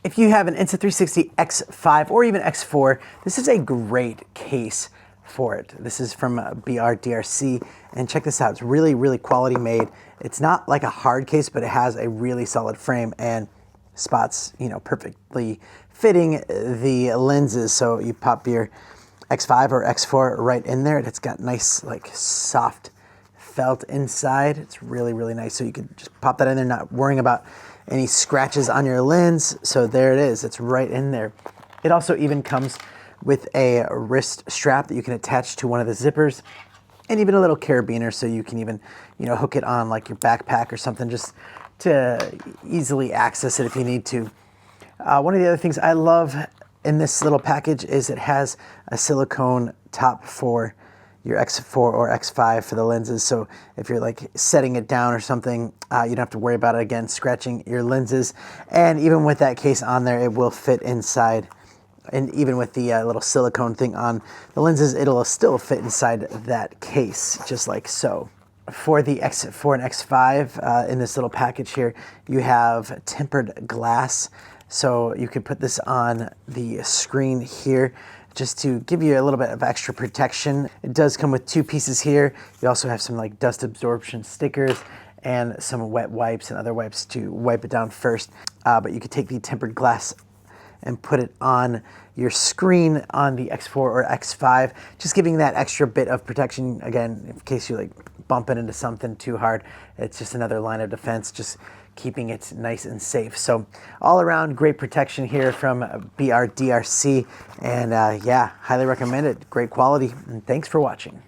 If you have an Insta360 X5 or even X4, this is a great case for it. This is from BRDRC, and check this out. It's really, really quality made. It's not like a hard case, but it has a really solid frame and spots, you know, perfectly fitting the lenses. So you pop your X5 or X4 right in there, and it's got nice, like, soft felt inside. It's really, really nice. So you can just pop that in there, not worrying about any scratches on your lens. So there it is. It's right in there. It also even comes with a wrist strap that you can attach to one of the zippers, and even a little carabiner, so you can even, you know, hook it on like your backpack or something, just to easily access it if you need to. One of the other things I love in this little package is it has a silicone top for your X4 or X5 for the lenses. So if you're like setting it down or something, you don't have to worry about it again, scratching your lenses. And even with that case on there, it will fit inside. And even with the little silicone thing on the lenses, it'll still fit inside that case, just like so. For the X4 and X5 in this little package here, you have tempered glass. So you can put this on the screen here just to give you a little bit of extra protection. It does come with two pieces here. You also have some like dust absorption stickers and some wet wipes and other wipes to wipe it down first. But you could take the tempered glass and put it on your screen on the X4 or X5, just giving that extra bit of protection. Again, in case you like bump it into something too hard, it's just another line of defense, just keeping it nice and safe. So all around great protection here from BRDRC, and yeah, highly recommend it. Great quality, and thanks for watching.